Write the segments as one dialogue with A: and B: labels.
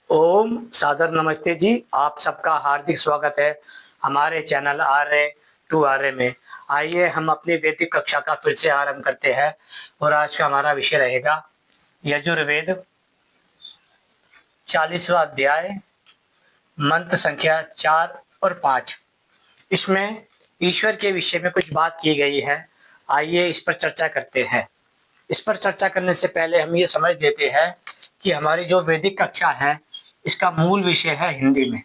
A: ओम सादर नमस्ते जी। आप सबका हार्दिक स्वागत है हमारे चैनल आर्य टू आर्य में। आइए हम अपनी वैदिक कक्षा का फिर से आरंभ करते हैं और आज का हमारा विषय रहेगा यजुर्वेद 40वां अध्याय, मंत्र संख्या 4 और 5। इसमें ईश्वर के विषय में कुछ बात की गई है। आइए इस पर चर्चा करते हैं। इस पर चर्चा करने से पहले हम ये समझ लेते हैं कि हमारी जो वैदिक कक्षा है इसका मूल विषय है हिंदी में,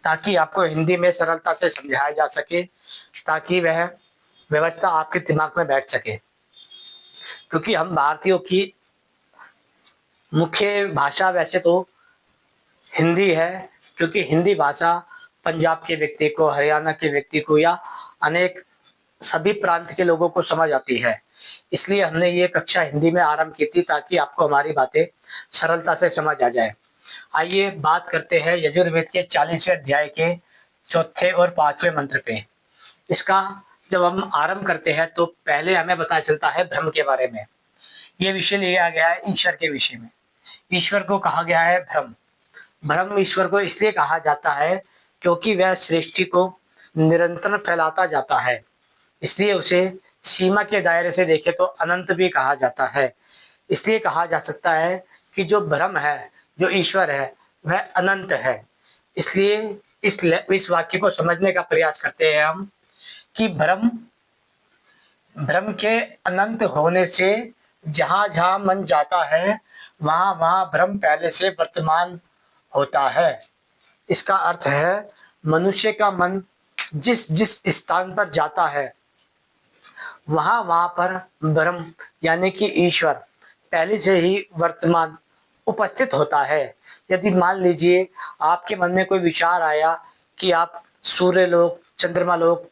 A: ताकि आपको हिंदी में सरलता से समझाया जा सके, ताकि वह व्यवस्था आपके दिमाग में बैठ सके। क्योंकि हम भारतीयों की मुख्य भाषा वैसे तो हिंदी है, क्योंकि हिंदी भाषा पंजाब के व्यक्ति को, हरियाणा के व्यक्ति को या अनेक सभी प्रांत के लोगों को समझ आती है। इसलिए हमने ये कक्षा हिंदी में आरंभ की थी ताकि आपको हमारी बातें सरलता से समझ आ जाए। आइए बात करते हैं यजुर्वेद के 40वें अध्याय के चौथे और 5वें मंत्र पे। इसका जब हम आरंभ करते हैं तो पहले हमें पता चलता है भ्रम के बारे में। ये विषय लिया गया है ईश्वर के विषय में। ईश्वर को कहा गया है भ्रम। भ्रम ईश्वर को इसलिए कहा जाता है क्योंकि वह सृष्टि को निरंतर फैलाता जाता है। इसलिए उसे सीमा के दायरे से देखे तो अनंत भी कहा जाता है। इसलिए कहा जा सकता है कि जो ब्रह्म है, जो ईश्वर है, वह अनंत है। इसलिए इस वाक्य को समझने का प्रयास करते हैं हम कि ब्रह्म ब्रह्म के अनंत होने से जहां जहां मन जाता है वहां वहां ब्रह्म पहले से वर्तमान होता है। इसका अर्थ है मनुष्य का मन जिस जिस स्थान पर जाता है वहां वहां पर ब्रह्म यानी कि ईश्वर पहले से ही वर्तमान उपस्थित होता है। यदि मान लीजिए आपके मन में कोई विचार आया कि आप सूर्य लोक, चंद्रमा लोक,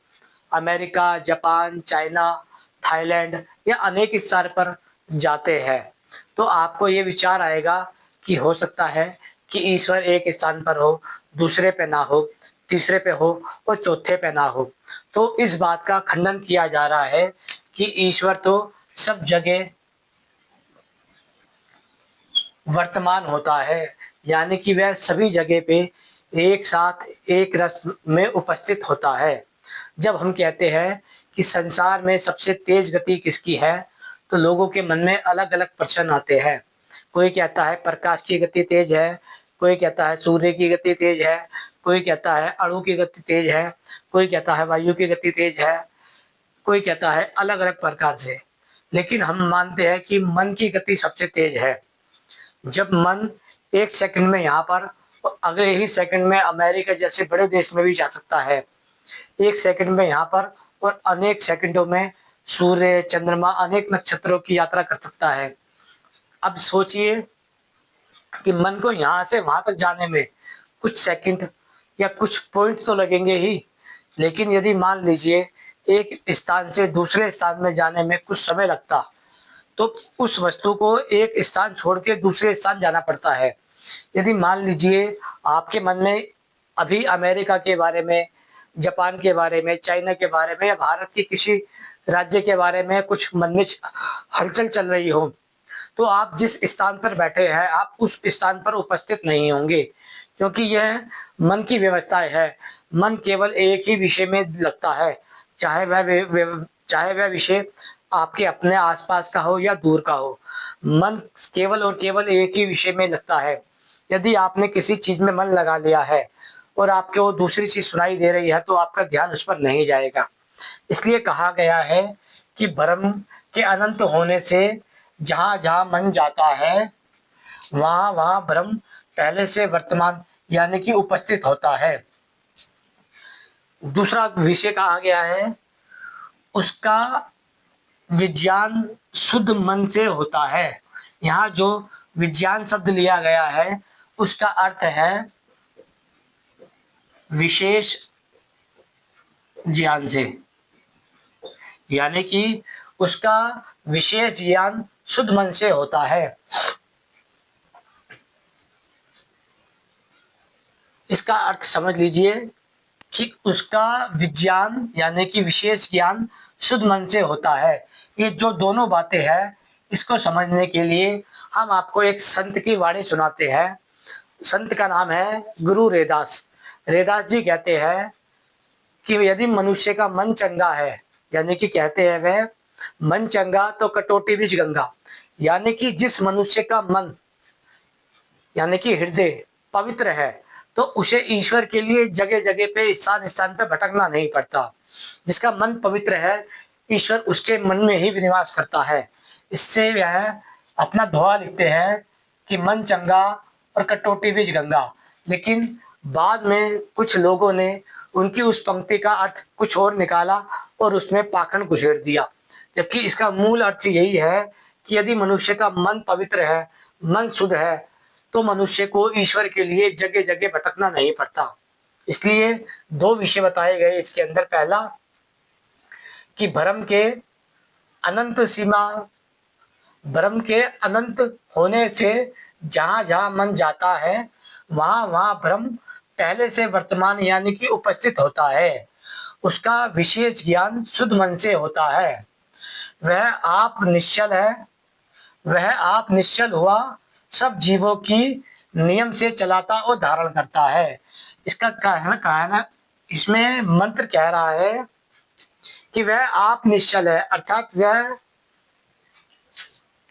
A: अमेरिका, जापान, चाइना, थाईलैंड या अनेक स्थान पर जाते हैं, तो आपको ये विचार आएगा कि हो सकता है कि ईश्वर एक स्थान पर हो, दूसरे पे ना हो, तीसरे पे हो और चौथे पे ना हो। तो इस बात का खंडन किया जा रहा है कि ईश्वर तो सब जगह वर्तमान होता है, यानी कि वह सभी जगह पे एक साथ एक रस में उपस्थित होता है। जब हम कहते हैं कि संसार में सबसे तेज गति किसकी है, तो लोगों के मन में अलग अलग प्रश्न आते हैं। कोई कहता है प्रकाश की गति तेज है, कोई कहता है सूर्य की गति तेज है, कोई कहता है अणु की गति तेज है, कोई कहता है वायु की गति तेज है, कोई कहता है अलग अलग प्रकार से। लेकिन हम मानते हैं कि मन की गति सबसे तेज है। जब मन एक सेकंड में यहाँ पर और अगले ही सेकंड में अमेरिका जैसे बड़े देश में भी जा सकता है, एक सेकंड में यहाँ पर और अनेक सेकंडों में सूर्य, चंद्रमा, अनेक नक्षत्रों की यात्रा कर सकता है। अब सोचिए कि मन को यहाँ से वहां तक जाने में कुछ सेकंड या कुछ पॉइंट तो लगेंगे ही, लेकिन यदि मान लीजिए एक स्थान से दूसरे स्थान में जाने में कुछ समय लगता, तो उस वस्तु को एक स्थान छोड़ के दूसरे स्थान जाना पड़ता है। यदि मान लीजिए आपके मन में अभी अमेरिका के बारे में, जापान के बारे में, चाइना के बारे में या भारत के किसी राज्य के बारे में कुछ मन में हलचल चल रही हो, तो आप जिस स्थान पर बैठे हैं आप उस स्थान पर उपस्थित नहीं होंगे, क्योंकि यह मन की व्यवस्था है। मन केवल एक ही विषय में लगता है, चाहे वह विषय आपके अपने आसपास का हो या दूर का हो। मन केवल और केवल एक ही विषय में लगता है। यदि आपने किसी चीज में मन लगा लिया है और आपको दूसरी चीज सुनाई दे रही है तो आपका ध्यान उस पर नहीं जाएगा। इसलिए कहा गया है कि ब्रह्म के अनंत होने से जहां जहां मन जाता है वहां वहां ब्रह्म पहले से वर्तमान यानी कि उपस्थित होता है। दूसरा विषय कहा गया है उसका विज्ञान शुद्ध मन से होता है। यहाँ जो विज्ञान शब्द लिया गया है उसका अर्थ है विशेष ज्ञान से, यानी कि उसका विशेष ज्ञान शुद्ध मन से होता है। इसका अर्थ समझ लीजिए कि उसका विज्ञान यानी कि विशेष ज्ञान शुद्ध मन से होता है। ये जो दोनों बातें हैं इसको समझने के लिए हम आपको एक संत की वाणी सुनाते हैं। संत का नाम है गुरु रैदास। रैदास जी कहते हैं कि यदि मनुष्य का मन चंगा है, यानी कि कहते हैं वह, मन चंगा तो कटोटी बीच गंगा, यानी कि जिस मनुष्य का मन यानी कि हृदय पवित्र है तो उसे ईश्वर के लिए जगह जगह पे स्थान स्थान पे भटकना नहीं पड़ता। जिसका मन पवित्र है, ईश्वर उसके मन में ही विनिवास करता है। इससे वह अपना दोहा लिखते हैं कि मन चंगा और कटोटी बीच गंगा। लेकिन बाद में कुछ लोगों ने उनकी उस पंक्ति का अर्थ कुछ और निकाला और उसमें पाखंड घुसेड़ दिया, जबकि इसका मूल अर्थ यही है कि यदि मनुष्य का मन पवित्र है, मन शुद्ध है, तो मनुष्य को ईश्वर के लिए जगह जगह भटकना नहीं पड़ता। इसलिए दो विषय बताए गए इसके अंदर। पहला कि भ्रम के अनंत होने से जहां जहां मन जाता है वहां वहां भ्रम पहले से वर्तमान यानी कि उपस्थित होता है। उसका विशेष ज्ञान शुद्ध मन से होता है। वह आप निश्चल है, वह आप निश्चल हुआ सब जीवों की नियम से चलाता और धारण करता है। इसका कहना इसमें मंत्र कह रहा है कि वह आप निश्चल है, अर्थात वह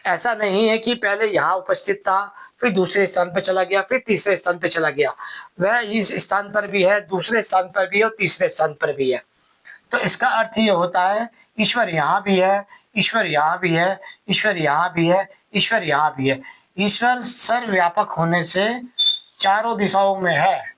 A: ऐसा नहीं है कि पहले यहाँ उपस्थित था, फिर दूसरे स्थान पर चला गया, फिर तीसरे स्थान पर चला गया। वह इस स्थान पर भी है, दूसरे स्थान पर भी है और तीसरे स्थान पर भी है। तो इसका अर्थ ये होता है ईश्वर यहाँ भी है, ईश्वर यहाँ भी है, ईश्वर यहाँ भी है, ईश्वर यहाँ भी है। ईश्वर सर्वव्यापक होने से चारों दिशाओं में है।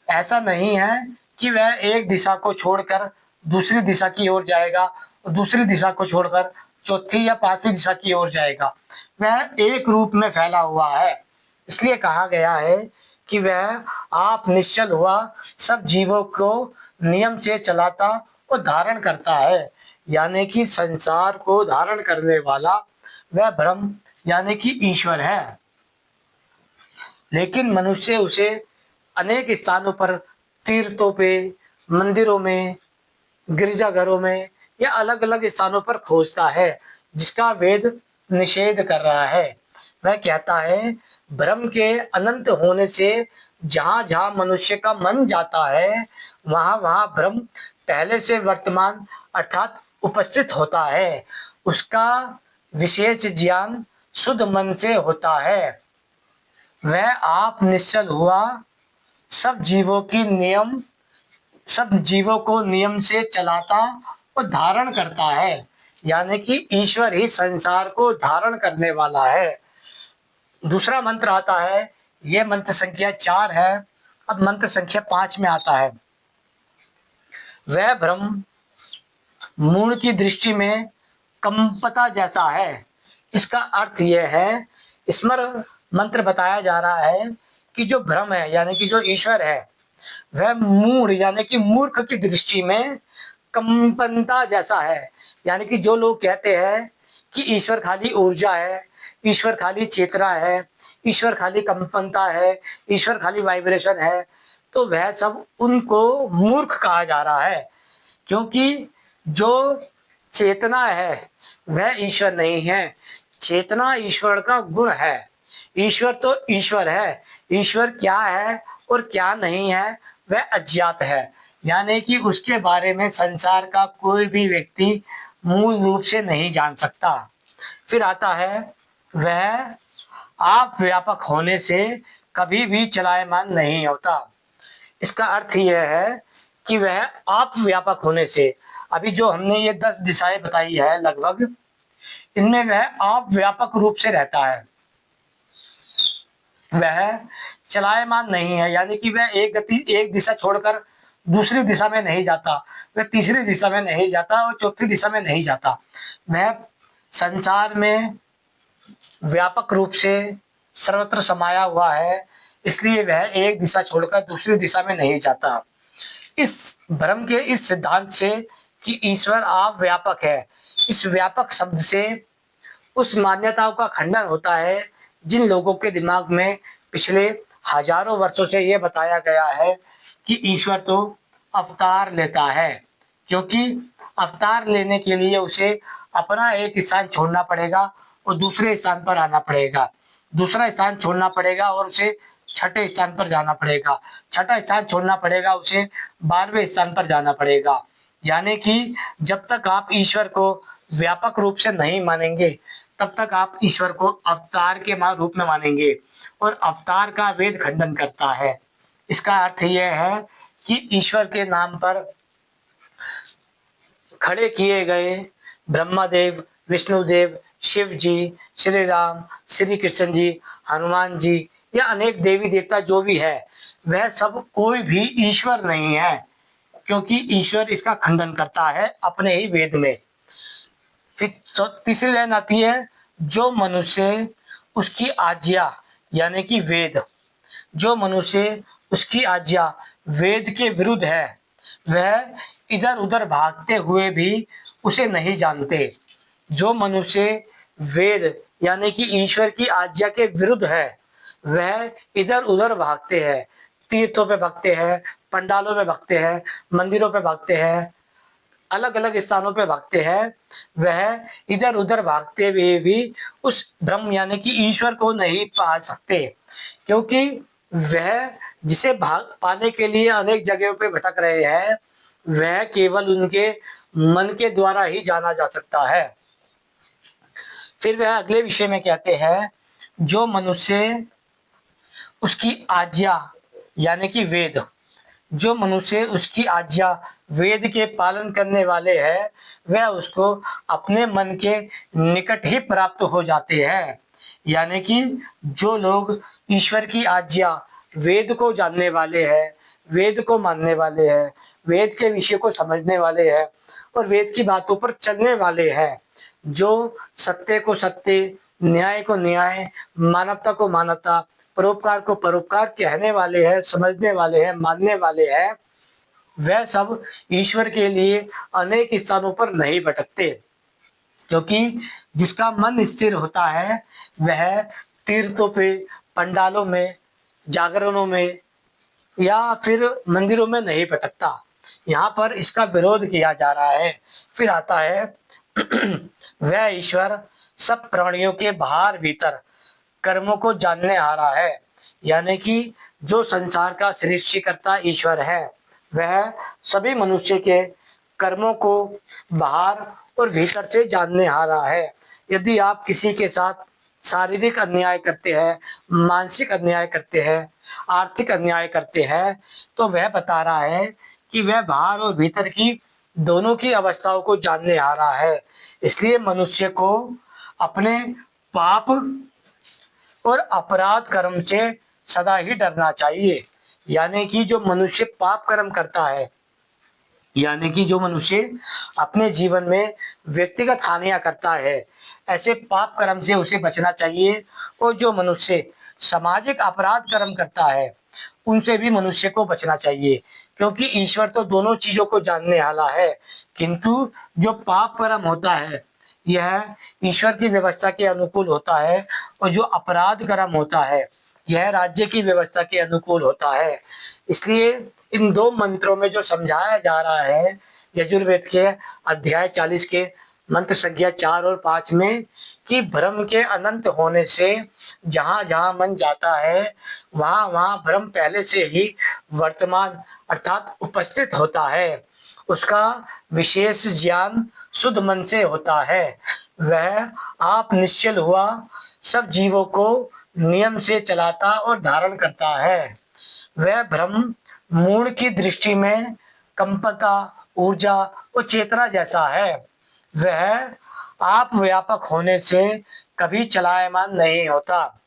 A: ऐसा नहीं है कि वह एक दिशा को छोड़कर दूसरी दिशा की ओर जाएगा और दूसरी दिशा को छोड़कर चौथी या पांचवी दिशा की ओर जाएगा। वह एक रूप में फैला हुआ है। इसलिए कहा गया है कि वह आप निश्चल हुआ सब जीवों को नियम से चलाता और धारण करता है, यानी कि संसार को धारण करने वाला वह ब्रह्म यानी कि ईश्वर है। लेकिन मनुष्य उसे अनेक स्थानों पर, तीर्थों पे, मंदिरों में, गिरजाघरों में या अलग अलग स्थानों पर खोजता है, जिसका वेद निषेध कर रहा है। वह कहता है ब्रह्म के अनंत होने से जहां जहां मनुष्य का मन जाता है वहां वहां ब्रह्म पहले से वर्तमान अर्थात उपस्थित होता है। उसका विशेष ज्ञान शुद्ध मन से होता है। वह आप निश्चल हुआ सब जीवों को नियम से चलाता और धारण करता है, यानी कि ईश्वर ही संसार को धारण करने वाला है। दूसरा मंत्र आता है, यह मंत्र संख्या 4 है। अब मंत्र संख्या 5 में आता है, वह ब्रह्म मूल की दृष्टि में कंपता जैसा है। इसका अर्थ यह है, स्मर मंत्र बताया जा रहा है कि जो ब्रह्म है यानी कि जो ईश्वर है वह मूढ़ यानी कि मूर्ख की दृष्टि में कंपनता जैसा है। यानी कि जो लोग कहते हैं कि ईश्वर खाली ऊर्जा है, ईश्वर खाली चेतना है, ईश्वर खाली कंपनता है, ईश्वर खाली वाइब्रेशन है, तो वह सब उनको मूर्ख कहा जा रहा है। क्योंकि जो चेतना है वह ईश्वर नहीं है, चेतना ईश्वर का गुण है। ईश्वर तो ईश्वर है, ईश्वर क्या है और क्या नहीं है वह अज्ञात है, यानी कि उसके बारे में संसार का कोई भी व्यक्ति मूल रूप से नहीं जान सकता। फिर आता है, वह आप व्यापक होने से कभी भी चलायमान नहीं होता। इसका अर्थ यह है कि वह आप व्यापक होने से, अभी जो हमने ये 10 दिशाएं बताई है लगभग, इनमें वह आप व्यापक रूप से रहता है। वह चलायमान नहीं है, यानी कि वह एक दिशा छोड़कर दूसरी दिशा में नहीं जाता, वह तीसरी दिशा में नहीं जाता और चौथी दिशा में नहीं जाता। वह संसार में व्यापक रूप से सर्वत्र समाया हुआ है, इसलिए वह एक दिशा छोड़कर दूसरी दिशा में नहीं जाता। इस भ्रम के इस सिद्धांत से कि ईश्वर आप व्यापक है, इस व्यापक शब्द से उस मान्यताओं का खंडन होता है जिन लोगों के दिमाग में पिछले हजारों वर्षों से यह बताया गया है कि ईश्वर तो अवतार लेता है, क्योंकि अवतार लेने के लिए उसे अपना एक स्थान छोड़ना पड़ेगा और दूसरे स्थान पर आना पड़ेगा, दूसरा स्थान छोड़ना पड़ेगा और उसे छठे स्थान पर जाना पड़ेगा, छठा स्थान छोड़ना पड़ेगा, उसे 12वें स्थान पर जाना पड़ेगा। यानी कि जब तक आप ईश्वर को व्यापक रूप से नहीं मानेंगे तब तक आप ईश्वर को अवतार के रूप में मानेंगे, और अवतार का वेद खंडन करता है। इसका अर्थ यह है कि ईश्वर के नाम पर खड़े किए गए ब्रह्मादेव, विष्णुदेव, शिव जी, श्री राम, श्री कृष्ण जी, हनुमान जी या अनेक देवी देवता जो भी है, वह सब कोई भी ईश्वर नहीं है, क्योंकि ईश्वर इसका खंडन करता है अपने ही वेद में। फिर तीसरी लाइन आती है, जो मनुष्य उसकी आज्ञा यानी कि वेद, जो मनुष्य उसकी आज्ञा वेद के विरुद्ध है, वह इधर उधर भागते हुए भी उसे नहीं जानते। जो मनुष्य वेद यानी कि ईश्वर की आज्ञा के विरुद्ध है, वह इधर उधर भागते हैं, तीर्थों पे भागते हैं, पंडालों पे भागते हैं, मंदिरों पे भागते हैं, अलग अलग स्थानों पे भागते हैं, वह इधर उधर भागते हुए भी उस ब्रह्म यानी कि ईश्वर को नहीं पा सकते, क्योंकि वह जिसे भाग पाने के लिए अनेक जगहों पे भटक रहे हैं, वह केवल उनके मन के द्वारा ही जाना जा सकता है। फिर वह अगले विषय में कहते हैं, जो मनुष्य उसकी आज्ञा यानी कि वेद, जो मनुष्य उसकी आज्ञा वेद के पालन करने वाले हैं, वह उसको अपने मन के निकट ही प्राप्त हो जाते हैं। यानी कि जो लोग ईश्वर की आज्ञा वेद को जानने वाले हैं, वेद को मानने वाले हैं, वेद के विषय को समझने वाले हैं और वेद की बातों पर चलने वाले हैं, जो सत्य को सत्य, न्याय को न्याय, मानवता को मानवता, परोपकार को परोपकार कहने वाले हैं, समझने वाले हैं, मानने वाले हैं, वह सब ईश्वर के लिए अनेक स्थानों पर नहीं भटकते, क्योंकि जिसका मन स्थिर होता है वह तीर्थों पे, पंडालों में, जागरणों में या फिर मंदिरों में नहीं भटकता। यहाँ पर इसका विरोध किया जा रहा है। फिर आता है वह ईश्वर सब प्राणियों के बाहर भीतर कर्मों को जानने आ रहा है। यानी कि जो संसार का सृष्टिकर्ता ईश्वर है, वह सभी मनुष्य के कर्मों को बाहर और भीतर से जानने आ रहा है। यदि आप किसी के साथ शारीरिक अन्याय करते हैं, मानसिक अन्याय करते हैं, आर्थिक अन्याय करते हैं, तो वह बता रहा है कि वह बाहर और भीतर की दोनों की अवस्थाओं को जानने आ रहा है। इसलिए मनुष्य को अपने पाप और अपराध कर्म से सदा ही डरना चाहिए। यानी कि जो मनुष्य पाप कर्म करता है, यानी कि जो मनुष्य अपने जीवन में व्यक्तिगत हानियां करता है, ऐसे पाप कर्म से उसे बचना चाहिए। और जो मनुष्य सामाजिक अपराध कर्म करता है, उनसे भी मनुष्य को बचना चाहिए, क्योंकि ईश्वर तो दोनों चीजों को जानने वाला है। किंतु जो पाप कर्म होता है, यह ईश्वर की व्यवस्था के अनुकूल होता है, और जो अपराध कर्म होता है, यह राज्य की व्यवस्था के अनुकूल होता है। इसलिए इन दो मंत्रों में जो समझाया जा रहा है, यजुर्वेद के अध्याय 40 के मंत्र संख्या 4 और 5 में, कि भ्रम के अनंत होने से जहां जहां मन जाता है, वहां वहां भ्रम पहले से ही वर्तमान अर्थात उपस्थित होता है। उसका विशेष ज्ञान शुद्ध मन से होता है। वह आप निश्चल हुआ सब जीवों को नियम से चलाता और धारण करता है। वह भ्रम मूड की दृष्टि में कंपता, ऊर्जा और चेतना जैसा है। वह आप व्यापक होने से कभी चलायमान नहीं होता।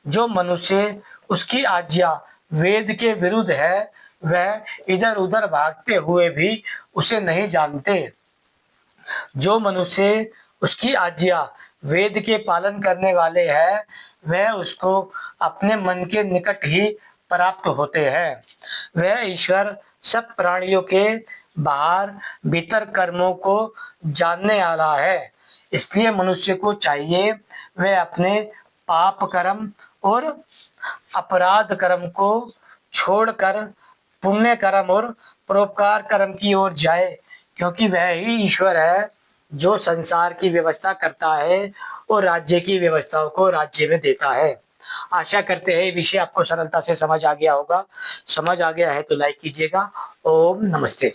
A: जो मनुष्य उसकी आज्ञा वेद के विरुद्ध है, वह इधर उधर भागते हुए भी उसे नहीं जानते। जो मनुष्य उसकी आज्ञा वेद के पालन करने वाले हैं, वह उसको अपने मन के निकट ही प्राप्त होते हैं। वह ईश्वर सब प्राणियों के बाहर भीतर कर्मों को जानने वाला है। इसलिए मनुष्य को चाहिए वह अपने पाप कर्म और अपराध कर्म को छोड़कर पुण्य कर्म और परोपकार कर्म की ओर जाए, क्योंकि वह ही ईश्वर है जो संसार की व्यवस्था करता है और राज्य की व्यवस्थाओं को राज्य में देता है। आशा करते हैं ये विषय आपको सरलता से समझ आ गया होगा। समझ आ गया है तो लाइक कीजिएगा। ओम नमस्ते।